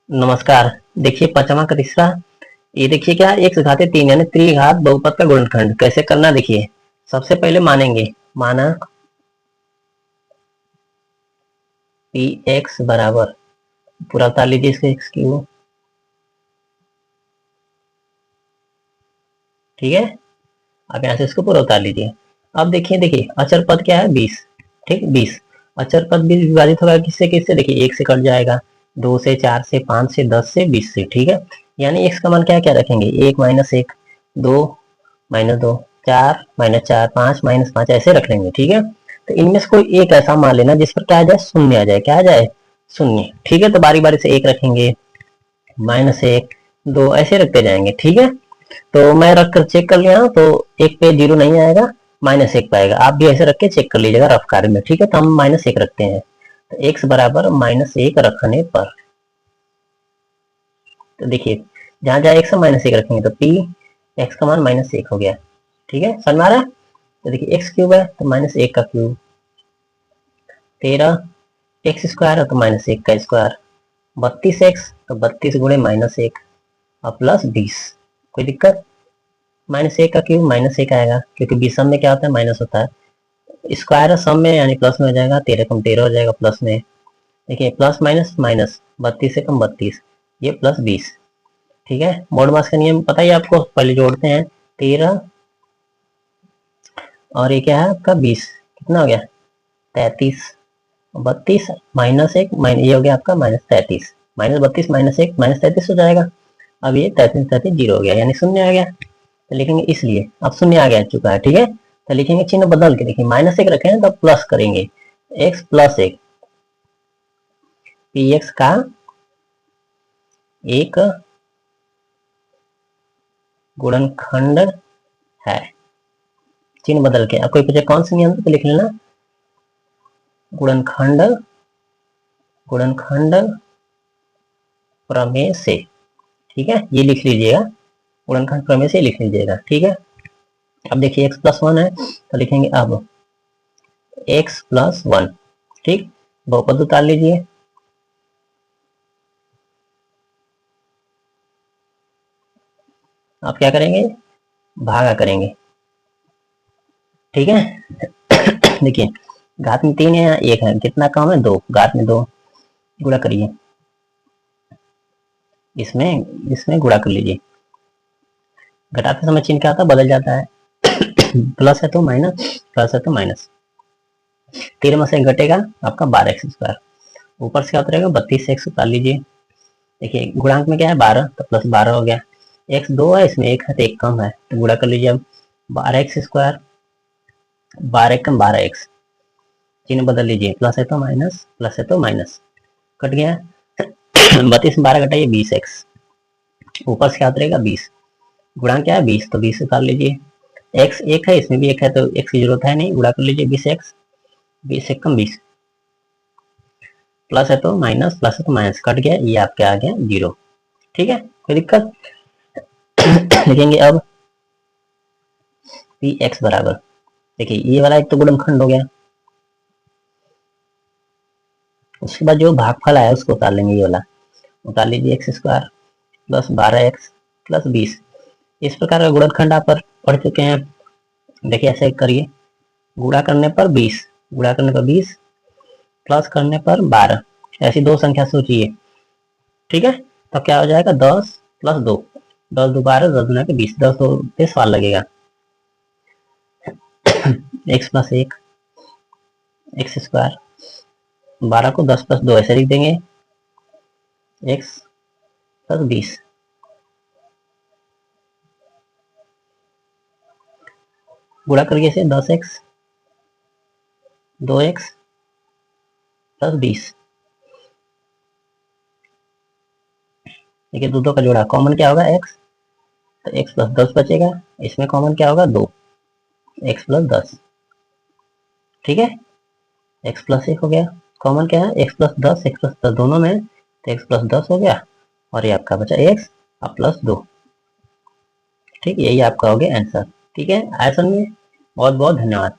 नमस्कार। देखिए पांचवा का तीसरा। ये देखिए क्या एक्स घाते तीन यानी त्रिघात बहुपद का गुणनखंड कैसे करना। देखिए सबसे पहले मानेंगे माना पी एक्स बराबर पूरा उतार लीजिए इसके एक्स क्यू। ठीक है, अब यहाँ से इसको पूरा उतार लीजिए। अब देखिए अचर पद क्या है 20। ठीक 20 अचर पद भी विभाजित होगा किससे किससे। देखिए एक से कट जाएगा, दो से, चार से, पांच से, 10 से, 20 से। ठीक है, यानी एक्स का मान क्या क्या रखेंगे, एक माइनस एक, दो माइनस दो, चार माइनस चार, पांच माइनस पांच, ऐसे रख लेंगे। ठीक है, तो इनमें से कोई एक ऐसा मान लेना जिस पर क्या आ जाए, शून्य आ जाए। क्या आ जाए, शून्य। ठीक है, तो बारी बारी से एक रखेंगे, माइनस एक, दो, ऐसे रखते जाएंगे। ठीक है, तो मैं रख कर चेक कर लिया तो एक पे जीरो नहीं आएगा, माइनस एक पाएगा। आप भी ऐसे रख के चेक कर लीजिएगा रफ कार्य में। ठीक है, तो हम माइनस एक रखते हैं, तो एक्स बराबर माइनस एक रखने पर, तो देखिए जहां जहां एक्स माइनस एक रखेंगे तो पी एक्स का मान माइनस एक हो गया। ठीक है, समझ में आ रहा है। तो देखिए एक्स क्यूब है तो माइनस एक का क्यूब, 13 एक्स स्क्वायर है तो माइनस एक का स्क्वायर, 32 एक्स तो 32 गुणे माइनस एक और प्लस 20। कोई दिक्कत, माइनस एक का क्यूब माइनस एक आएगा क्योंकि बीस सम में क्या होता है, माइनस होता है। स्क्वायर है सम में यानी प्लस में हो जाएगा, 13 कम 13 हो जाएगा प्लस में। देखिए प्लस माइनस माइनस, 32 से कम 32, ये प्लस 20। ठीक है, मोड मास का नियम पता ही आपको, पहले जोड़ते हैं 13 और ये क्या है आपका 20, कितना हो गया 33, 32 माइनस एक ये हो गया आपका माइनस 33, माइनस 32 माइनस एक माइनस 33 हो जाएगा। अब ये 33 33 जीरो हो गया यानी शून्य आ गया, तो लिखेंगे इसलिए अब शून्य आ गया चुका है। ठीक है, तो लिखेंगे चिन्ह बदल के, देखिए माइनस एक रखे हैं तो प्लस करेंगे, एक्स प्लस एक, पी एक्स का एक गुणनखंड है। चिन्ह बदल के, अब कोई पूछे कौन सा नियम तो लिख लेना गुणनखंड, गुणनखंड प्रमेय से। ठीक है, ये लिख लीजिएगा, गुणनखंड प्रमेय से लिख लीजिएगा। ठीक है, अब देखिए एक्स प्लस वन है तो लिखेंगे अब एक्स प्लस वन। ठीक, बहुपद उतार लीजिए, आप क्या करेंगे, भागा करेंगे। ठीक है देखिए घात में तीन है यहाँ एक है, कितना कम है, दो, घात में दो, गुणा करिए, इसमें इसमें गुणा कर लीजिए। घटाते समय चिन्ह क्या आता है, बदल जाता है प्लस है तो माइनस, प्लस है तो माइनस। 13 में से घटेगा आपका 12 एक्स स्क्वायर, ऊपर से क्या होता रहेगा 32 एक्स उतार लीजिए। देखिए गुणांक में क्या है 12 तो प्लस 12 हो गया, एक्स दो है इसमें एक है तो एक कम है तो गुणा कर लीजिए। अब 12 एक्स स्क्वायर, 12 कम 12 एक्स, चिन्ह बदल लीजिए, प्लस है तो माइनस, प्लस है तो माइनस, कट गया 32 में 12 घटाइए 20 एक्स, ऊपर से क्या होता रहेगा 20, गुणा क्या है 20 तो 20 उतार लीजिए। एक्स एक है इसमें भी एक है तो एक्स की जरूरत है नहीं, गुणा कर लीजिए 20 एक्स, 20 एक कम 20, प्लस है तो माइनस, प्लस है तो माइनस, कट गया, ये आपके आ गया जीरो। ठीक है, कोई दिक्कत लिखेंगे अब पी एक्स बराबर, देखिए ये वाला एक तो गुणनखंड हो गया, उसके बाद जो भागफल आया उसको उतार लेंगे, ये वाला उतार लीजिए x square plus 12 x plus 20। इस प्रकार का गुणनखंड आप पढ़ चुके हैं। देखिए ऐसे करिए, गुणा करने पर 20, गुणा करने पर 20 प्लस करने पर 12, ऐसी दो संख्या सोचिए। ठीक है, तो क्या हो जाएगा 10 प्लस 2, 10 दो 12, 10 गुना के 20, 10 दो पे सवाल लगेगा एक्स प्लस एक एक्स स्क्वायर, 12 को 10 प्लस 2 ऐसे लिख देंगे, एक्स प्लस 20, गुणा करिए से 10 एक्स 2 एक्स प्लस 20। देखिए दो का जोड़ा कॉमन क्या होगा एक्स, तो एक्स प्लस 10 बचेगा, इसमें कॉमन क्या होगा 2, एक्स प्लस 10। ठीक है, एक्स प्लस एक हो गया, कॉमन क्या है एक्स प्लस 10, एक्स प्लस 10 दोनों में तो एक्स प्लस 10 हो गया और ये आपका बचा एक्स और प्लस 2। ठीक, यही आपका हो गया आंसर। ठीक है, आंसर में बहुत बहुत धन्यवाद।